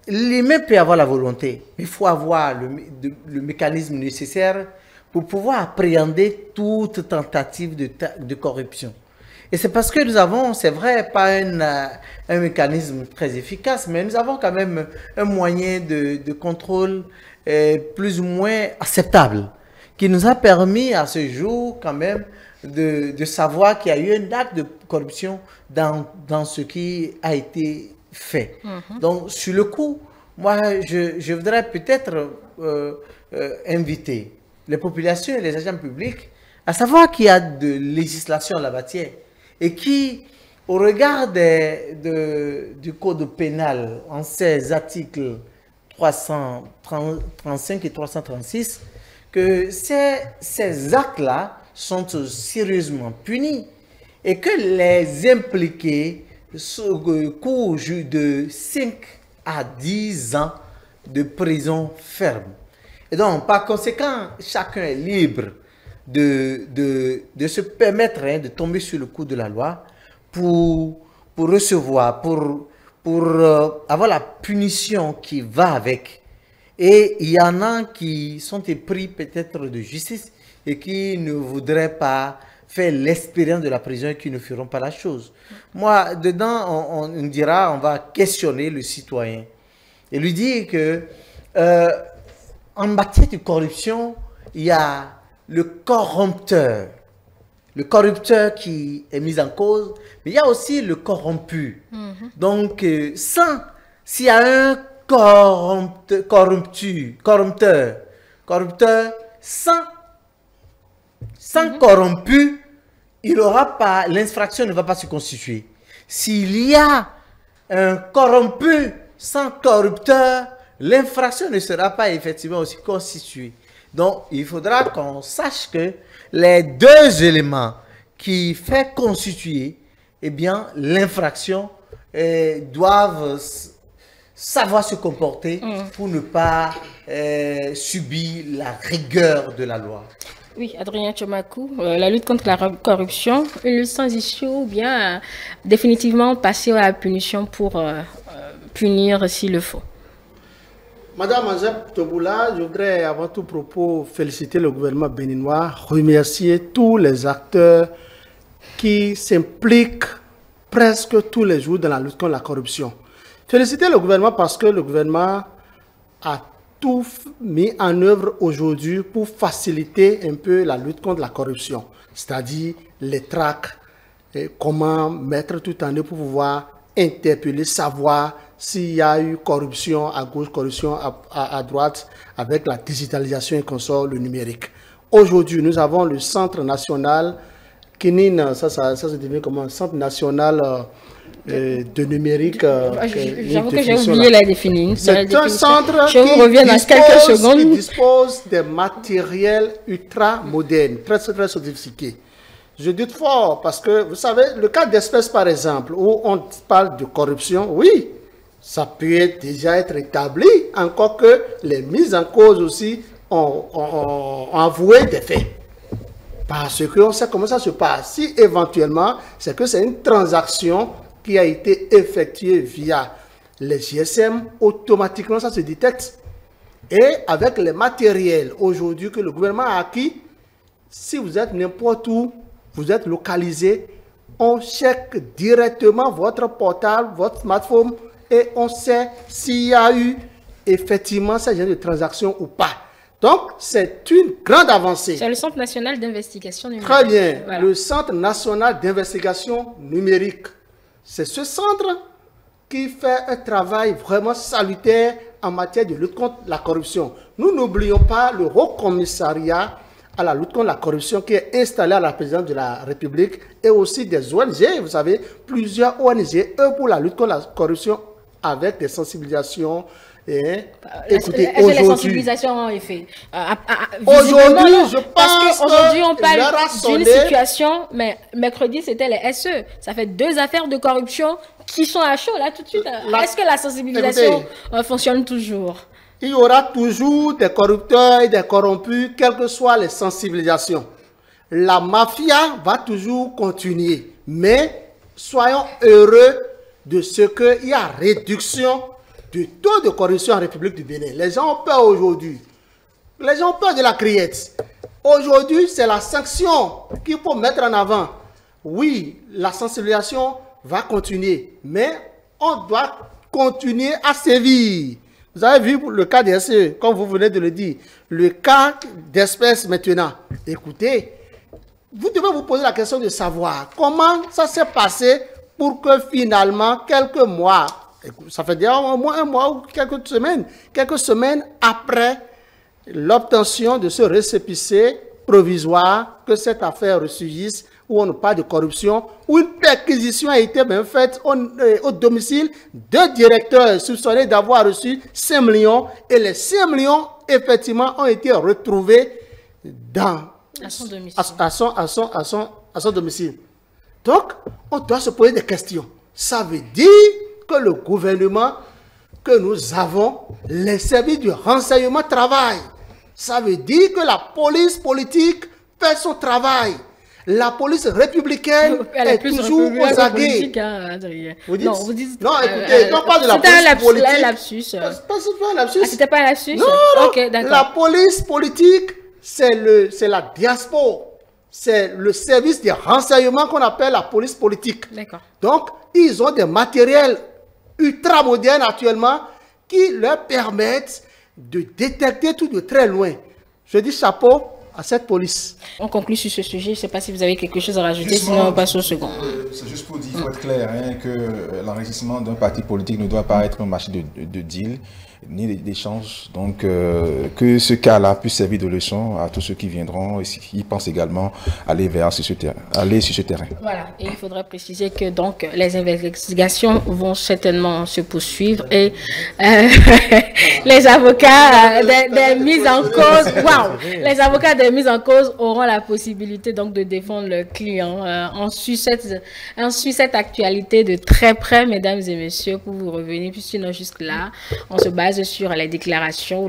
l'humain peut avoir la volonté, mais il faut avoir le mécanisme nécessaire pour pouvoir appréhender toute tentative de corruption. Et c'est parce que nous avons, c'est vrai, pas un mécanisme très efficace, mais nous avons quand même un moyen de contrôle plus ou moins acceptable, qui nous a permis à ce jour quand même de savoir qu'il y a eu un acte de corruption dans ce qui a été fait. Donc, sur le coup, moi, je voudrais peut-être inviter les populations et les agents publics à savoir qu'il y a de législation en la matière et qui, au regard du code pénal, en ses articles 335 et 336, que ces actes-là sont sérieusement punis et que les impliqués courent de 5 à 10 ans de prison ferme. Et donc, par conséquent, chacun est libre de se permettre de tomber sur le coup de la loi pour recevoir, pour avoir la punition qui va avec. Et il y en a qui sont épris peut-être de justice et qui ne voudraient pas faire l'expérience de la prison et qui ne feront pas la chose. Moi, dedans, on dira, on va questionner le citoyen et lui dire que en matière de corruption, il y a le corrupteur qui est mis en cause, mais il y a aussi le corrompu. Donc, s'il y a un corrupteur sans corrompu, l'infraction ne va pas se constituer. S'il y a un corrompu sans corrupteur, l'infraction ne sera pas effectivement aussi constituée. Donc, il faudra qu'on sache que les deux éléments qui font constituer, eh bien, l'infraction doivent savoir se comporter pour ne pas subir la rigueur de la loi. Oui, Adrien Tchomakou, la lutte contre la corruption, une lutte sans issue ou bien définitivement passer à la punition pour punir s'il le faut. Madame Anzep Toboula, je voudrais avant tout propos féliciter le gouvernement béninois, remercier tous les acteurs qui s'impliquent presque tous les jours dans la lutte contre la corruption. Féliciter le gouvernement parce que le gouvernement a tout mis en œuvre aujourd'hui pour faciliter un peu la lutte contre la corruption, c'est-à-dire les tracts, comment mettre tout en œuvre pour pouvoir interpeller, savoir s'il y a eu corruption à gauche, corruption à droite, avec la digitalisation et consort, le numérique. Aujourd'hui, nous avons le Centre national, KININ, ça se devient comment, un Centre national de numérique. J'avoue que j'ai oublié la définition. C'est un centre qui dispose des matériels ultra modernes, très sophistiqués. Je dis fort parce que, vous savez, le cas d'espèce, par exemple, où on parle de corruption, oui, ça peut déjà être établi, encore que les mises en cause aussi ont avoué des faits. Parce qu'on sait comment ça se passe. Si éventuellement, c'est que c'est une transaction qui a été effectuée via les GSM, automatiquement ça se détecte. Et avec les matériels aujourd'hui que le gouvernement a acquis, si vous êtes n'importe où, vous êtes localisé, on check directement votre portable, votre smartphone, et on sait s'il y a eu effectivement ce genre de transaction ou pas. Donc, c'est une grande avancée. C'est le Centre national d'investigation numérique. Très bien. Voilà. Le Centre national d'investigation numérique. C'est ce centre qui fait un travail vraiment salutaire en matière de lutte contre la corruption. Nous n'oublions pas le Haut Commissariat à la lutte contre la corruption qui est installé à la présidence de la République et aussi des ONG, vous savez, plusieurs ONG, eux pour la lutte contre la corruption avec des sensibilisations. Écoutez, aujourd'hui, les sensibilisations ont été faites. Aujourd'hui, je pense qu'aujourd'hui on parle d'une situation, mais mercredi c'était les SE. Ça fait 2 affaires de corruption qui sont à chaud là tout de suite. Est-ce que la sensibilisation fonctionne toujours? Il y aura toujours des corrupteurs et des corrompus, quelles que soient les sensibilisations. La mafia va toujours continuer, mais soyons heureux de ce qu'il y a réduction du taux de corruption en République du Bénin. Les gens ont peur aujourd'hui. Les gens ont peur de la criette. Aujourd'hui, c'est la sanction qu'il faut mettre en avant. Oui, la sensibilisation va continuer, mais on doit continuer à sévir. Vous avez vu le cas des SE, comme vous venez de le dire. Le cas d'espèce maintenant. Écoutez, vous devez vous poser la question de savoir comment ça s'est passé pour que finalement, quelques mois, ça fait déjà au moins un mois ou quelques semaines après l'obtention de ce récépissé provisoire, que cette affaire ressurgisse, où on ne parle de corruption, où une perquisition a été bien faite au domicile de directeurs soupçonnés d'avoir reçu 5 millions, et les 5 millions, effectivement, ont été retrouvés à son domicile. Donc, on doit se poser des questions. Ça veut dire que le gouvernement que nous avons, les services de renseignement travaillent. Ça veut dire que la police politique fait son travail. La police républicaine est toujours aux aguets. Vous dites, non, écoutez, non pas de la police politique. C'était un lapsus. Pas un lapsus. C'était pas un lapsus? Non, okay, la police politique, c'est la diaspora. C'est le service de renseignement qu'on appelle la police politique. Donc, ils ont des matériels ultra modernes actuellement qui leur permettent de détecter tout de très loin. Je dis chapeau à cette police. On conclut sur ce sujet. Je ne sais pas si vous avez quelque chose à rajouter, sinon on passe au second. C'est juste pour dire, il faut être clair, que l'enrichissement d'un parti politique ne doit pas être un marché de deal. ni d'échange. Donc, que ce cas-là puisse servir de leçon à tous ceux qui viendront et qui pensent également aller sur ce terrain. Voilà, et il faudrait préciser que donc les investigations vont certainement se poursuivre et les avocats des mises en cause, les avocats des mises en cause auront la possibilité donc de défendre le client. On suit cette actualité de très près, mesdames et messieurs, pour vous revenir, puis sinon jusque-là, on se base sur la déclaration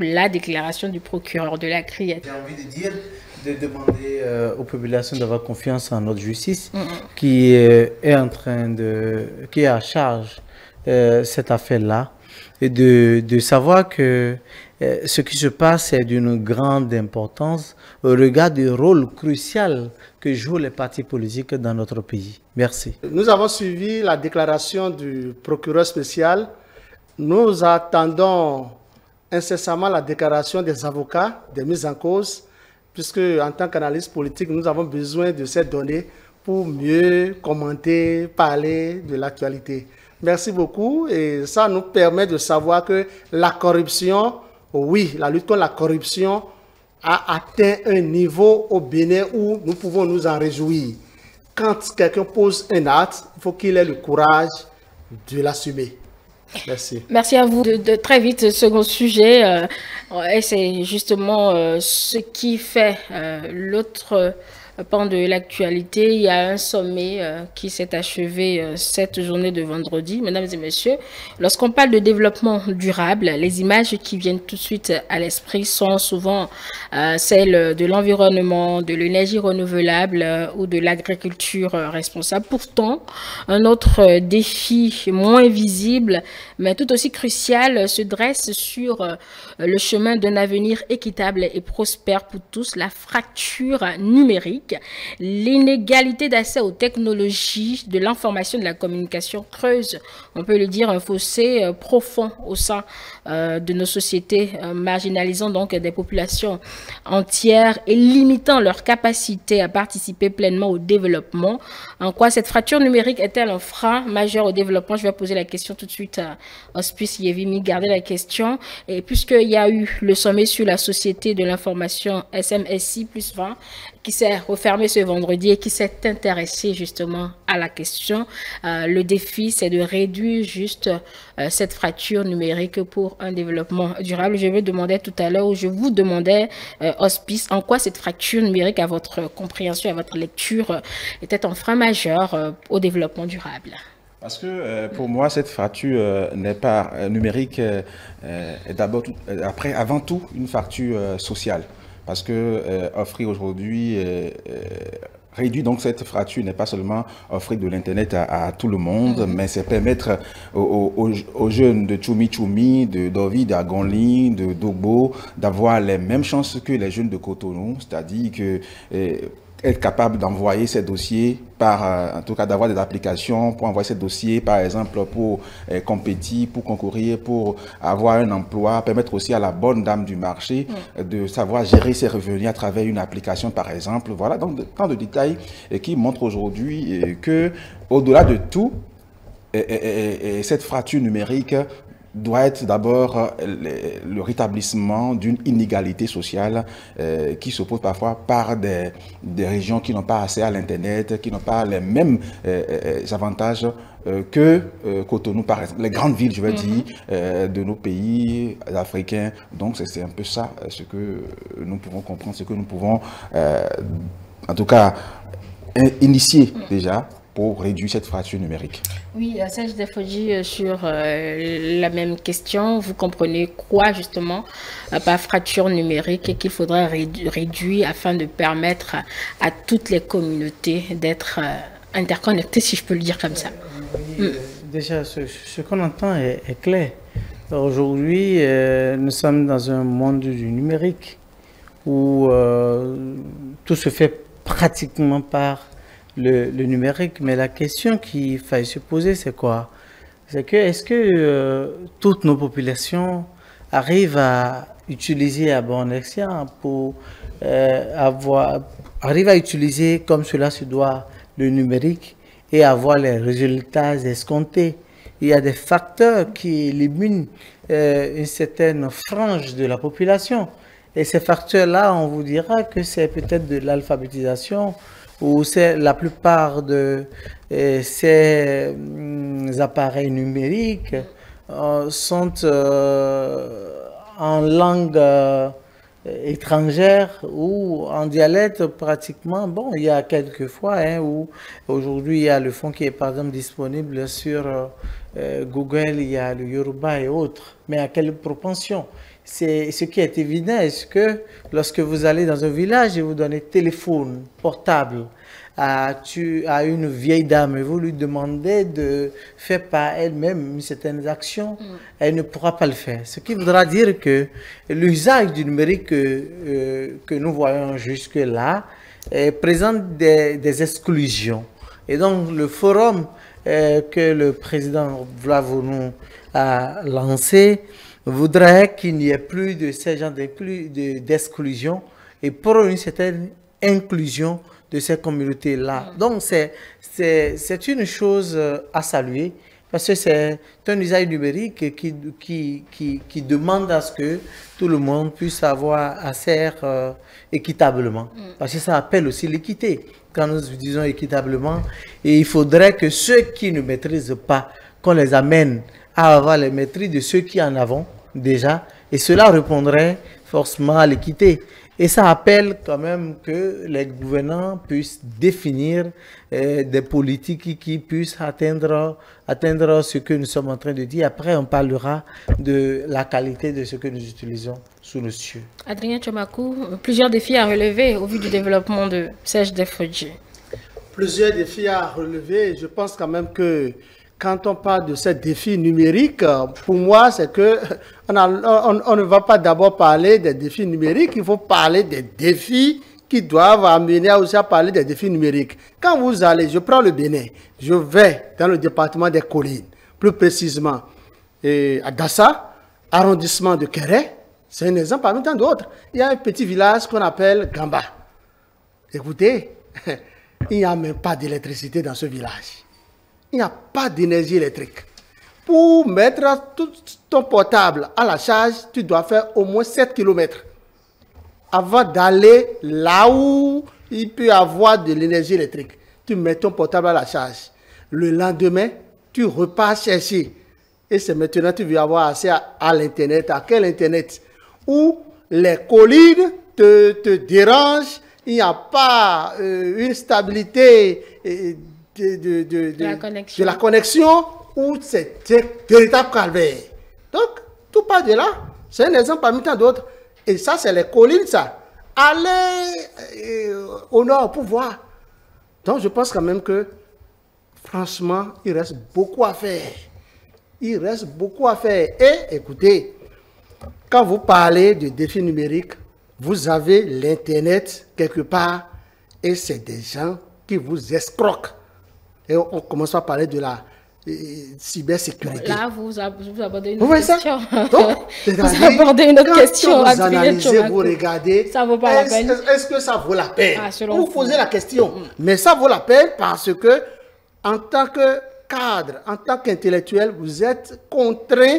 du procureur de la Criette. J'ai envie de demander aux populations d'avoir confiance en notre justice qui est qui est à charge cette affaire-là et de savoir que ce qui se passe est d'une grande importance au regard du rôle crucial que jouent les partis politiques dans notre pays. Merci. Nous avons suivi la déclaration du procureur spécial. Nous attendons incessamment la déclaration des avocats, des mises en cause, puisque en tant qu'analyste politique, nous avons besoin de ces données pour mieux commenter, parler de l'actualité. Merci beaucoup et ça nous permet de savoir que la corruption, oui, la lutte contre la corruption a atteint un niveau au Bénin où nous pouvons nous en réjouir. Quand quelqu'un pose un acte, il faut qu'il ait le courage de l'assumer. Merci. Merci à vous. De très vite, second sujet, et c'est justement ce qui fait l'autre pan de l'actualité. Il y a un sommet qui s'est achevé cette journée de vendredi. Mesdames et messieurs, lorsqu'on parle de développement durable, les images qui viennent tout de suite à l'esprit sont souvent celles de l'environnement, de l'énergie renouvelable ou de l'agriculture responsable. Pourtant, un autre défi moins visible, mais tout aussi crucial, se dresse sur le chemin d'un avenir équitable et prospère pour tous, la fracture numérique. L'inégalité d'accès aux technologies de l'information et de la communication creuse, on peut le dire, un fossé profond au sein de nos sociétés, marginalisant donc des populations entières et limitant leur capacité à participer pleinement au développement. En quoi cette fracture numérique est-elle un frein majeur au développement? Je vais poser la question tout de suite à Auspice Yevimi. Gardez la question. Et puisqu'il y a eu le sommet sur la société de l'information SMSI plus 20 qui s'est refermé ce vendredi et qui s'est intéressé justement à la question, le défi c'est de réduire juste cette fracture numérique pour un développement durable. Je me demandais tout à l'heure, ou je vous demandais, Auspice, en quoi cette fracture numérique, à votre compréhension, à votre lecture, était un frein majeur au développement durable? Parce que pour moi, cette fracture n'est pas numérique, est d'abord, avant tout, une fracture sociale. Parce que offrir aujourd'hui, réduire donc cette fracture n'est pas seulement offrir de l'Internet à tout le monde, mais c'est permettre aux jeunes de Tchoumi, de Dovi, d'Agonli, de Dogbo, d'avoir les mêmes chances que les jeunes de Cotonou, c'est-à-dire que être capable d'envoyer ces dossiers en tout cas d'avoir des applications pour envoyer ces dossiers, par exemple pour compétir, pour concourir, pour avoir un emploi, permettre aussi à la bonne dame du marché de savoir gérer ses revenus à travers une application, par exemple. Voilà, donc tant de détails qui montrent aujourd'hui que, au-delà de tout, cette fracture numérique doit être d'abord le rétablissement d'une inégalité sociale qui s'oppose parfois par des régions qui n'ont pas accès à l'Internet, qui n'ont pas les mêmes avantages que Cotonou, par exemple, les grandes villes, je veux dire, de nos pays africains. Donc c'est un peu ça ce que nous pouvons comprendre, ce que nous pouvons en tout cas initier déjà pour réduire cette fracture numérique. Oui, Serge Defoji, sur la même question, vous comprenez quoi justement par fracture numérique et qu'il faudrait réduire afin de permettre à toutes les communautés d'être interconnectées, si je peux le dire comme ça? Déjà, ce qu'on entend est clair. Aujourd'hui, nous sommes dans un monde du numérique où tout se fait pratiquement par le numérique, mais la question qu'il faille se poser, c'est quoi? C'est que est-ce que toutes nos populations arrivent à utiliser à bon escient pour arrivent à utiliser comme cela se doit le numérique et avoir les résultats escomptés? il y a des facteurs qui éliminent une certaine frange de la population. Et ces facteurs-là, on vous dira que c'est peut-être de l'alphabétisation ou c'est la plupart de ces appareils numériques sont en langue étrangère ou en dialecte pratiquement. Bon, il y a quelques fois où aujourd'hui il y a le fonds qui est par exemple disponible sur Google, il y a le Yoruba et autres. Mais à quelle propension? C'est ce qui est évident, est-ce que lorsque vous allez dans un village et vous donnez téléphone portable à une vieille dame et vous lui demandez de faire par elle-même certaines actions, elle ne pourra pas le faire. Ce qui voudra dire que l'usage du numérique que nous voyons jusque-là présente des exclusions. Et donc le forum que le président Vlavonu a lancé voudrait qu'il n'y ait plus de ces genres d'exclusion et pour une certaine inclusion de ces communautés-là. Donc, c'est une chose à saluer parce que c'est un usage numérique qui demande à ce que tout le monde puisse avoir accès équitablement. Parce que ça appelle aussi l'équité. Quand nous disons équitablement, et il faudrait que ceux qui ne maîtrisent pas, qu'on les amène à avoir les maîtrises de ceux qui en ont déjà, et cela répondrait forcément à l'équité. Et ça appelle quand même que les gouvernants puissent définir des politiques qui puissent atteindre ce que nous sommes en train de dire. Après, on parlera de la qualité de ce que nous utilisons sous nos cieux. Adrien Tchomakou, plusieurs défis à relever au vu du développement de CHDFG. Plusieurs défis à relever. Je pense quand même que quand on parle de ces défis numériques, pour moi, c'est que on ne va pas d'abord parler des défis numériques, il faut parler des défis qui doivent amener aussi à parler des défis numériques. Quand vous allez, je prends le Bénin, je vais dans le département des Collines, plus précisément à Dassa, arrondissement de Kéré, c'est un exemple parmi tant d'autres. Il y a un petit village qu'on appelle Gamba. Écoutez, il n'y a même pas d'électricité dans ce village. Il n'y a pas d'énergie électrique. Pour mettre tout ton portable à la charge, tu dois faire au moins 7 km avant d'aller là où il peut y avoir de l'énergie électrique. Tu mets ton portable à la charge. Le lendemain, tu repars chercher. Et c'est maintenant que tu veux avoir accès à l'Internet. À quel Internet? Où les collines te dérangent, il n'y a pas une stabilité de la connexion où c'est véritable calvaire. Donc, tout part de là. C'est un exemple parmi tant d'autres. Et ça, c'est les collines, ça. Allez au nord pour voir. Donc, je pense quand même que, franchement, il reste beaucoup à faire. Il reste beaucoup à faire. Et, écoutez, quand vous parlez de défis numériques, vous avez l'Internet quelque part et c'est des gens qui vous escroquent. Et on commence à parler de la cybersécurité. Là, vous abordez une autre question. Donc, vous abordez une autre question. Quand vous analysez, vous regardez, ça vaut pas la peine. Est-ce que ça vaut la peine? Vous posez la question. Mais ça vaut la peine parce que, en tant que cadre, en tant qu'intellectuel, vous êtes contraint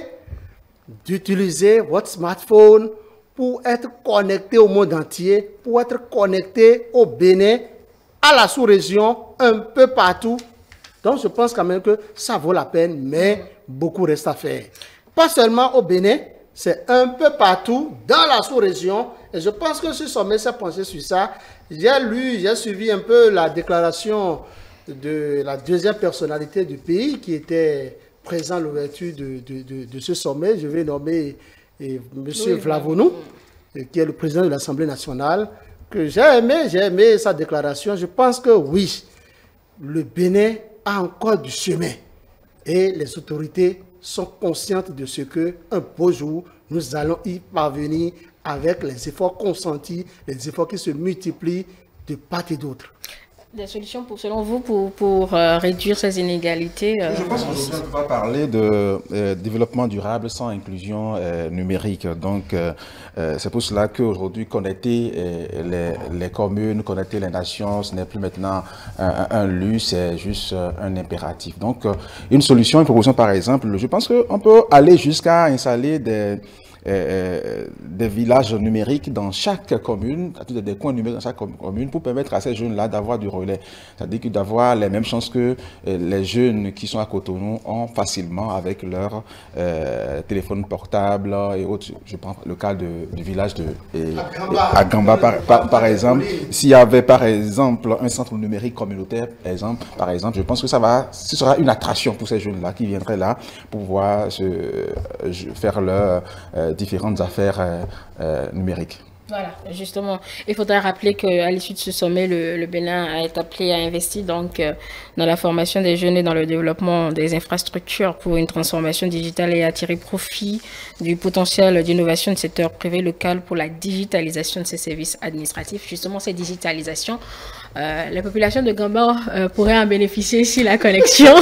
d'utiliser votre smartphone pour être connecté au monde entier, pour être connecté au Bénin, à la sous-région, un peu partout. Donc, je pense quand même que ça vaut la peine, mais beaucoup reste à faire. Pas seulement au Bénin, c'est un peu partout dans la sous-région. Et je pense que ce sommet s'est penché sur ça. J'ai suivi un peu la déclaration de la deuxième personnalité du pays qui était présent à l'ouverture de ce sommet. Je vais nommer M. Vlavonu, qui est le président de l'Assemblée nationale, que j'ai aimé sa déclaration. Je pense que oui, le Bénin a encore du chemin et les autorités sont conscientes de ce que un beau jour, nous allons y parvenir avec les efforts consentis, les efforts qui se multiplient de part et d'autre. Des solutions, selon vous, pour réduire ces inégalités Je pense qu'aujourd'hui, on ne peut pas parler de développement durable sans inclusion numérique. Donc, c'est pour cela qu'aujourd'hui, connecter les communes, connecter les nations, ce n'est plus maintenant un luxe, c'est juste un impératif. Donc, une solution, une proposition, par exemple, je pense qu'on peut aller jusqu'à installer des villages numériques dans chaque commune, des coins numériques dans chaque commune pour permettre à ces jeunes-là d'avoir du relais. C'est-à-dire d'avoir les mêmes chances que les jeunes qui sont à Cotonou ont facilement avec leur téléphone portable et autres. Je prends le cas du village de Agamba, par exemple. S'il y avait par exemple un centre numérique communautaire, par exemple, je pense que ce sera une attraction pour ces jeunes-là qui viendraient là pour pouvoir faire leur différentes affaires numériques. Voilà, justement, il faudrait rappeler qu'à l'issue de ce sommet, le Bénin a été appelé à investir donc dans la formation des jeunes et dans le développement des infrastructures pour une transformation digitale et à tirer profit du potentiel d'innovation du secteur privé local pour la digitalisation de ces services administratifs. Justement, cette digitalisation, la population de Gamba pourrait en bénéficier si la connexion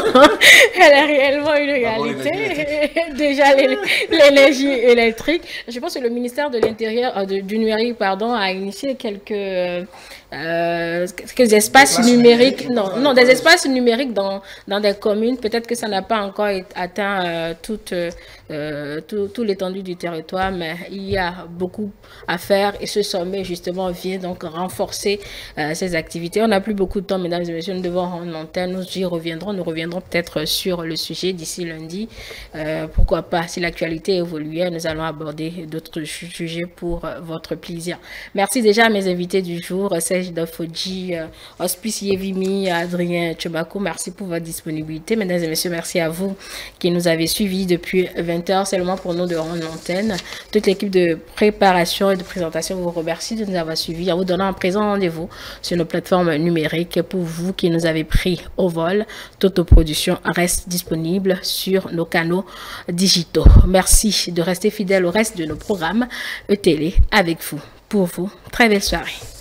elle est réellement une réalité. Déjà, l'énergie électrique. Je pense que le ministère de l'Intérieur, du numérique, a initié quelques espaces numériques, des espaces numériques dans des communes. Peut-être que ça n'a pas encore atteint toute l'étendue du territoire, mais il y a beaucoup à faire et ce sommet justement vient donc renforcer ces activités. On n'a plus beaucoup de temps, mesdames et messieurs, nous devons rendre l'antenne, nous reviendrons peut-être sur le sujet d'ici lundi. Pourquoi pas, si l'actualité évoluait, nous allons aborder d'autres sujets pour votre plaisir. Merci déjà à mes invités du jour, Serge Dofodji, Hospice Yevimi, Adrien Tchobako, merci pour votre disponibilité. Mesdames et messieurs, merci à vous qui nous avez suivis depuis 20h, seulement pour nous de rendre l'antenne. Toute l'équipe de préparation et de présentation vous remercie de nous avoir suivis en vous donnant un présent rendez-vous sur nos plateformes numériques. Pour vous qui nous avez pris au vol, toute nos productions reste disponible sur nos canaux digitaux. Merci de rester fidèle au reste de nos programmes télé avec vous. Pour vous, très belle soirée.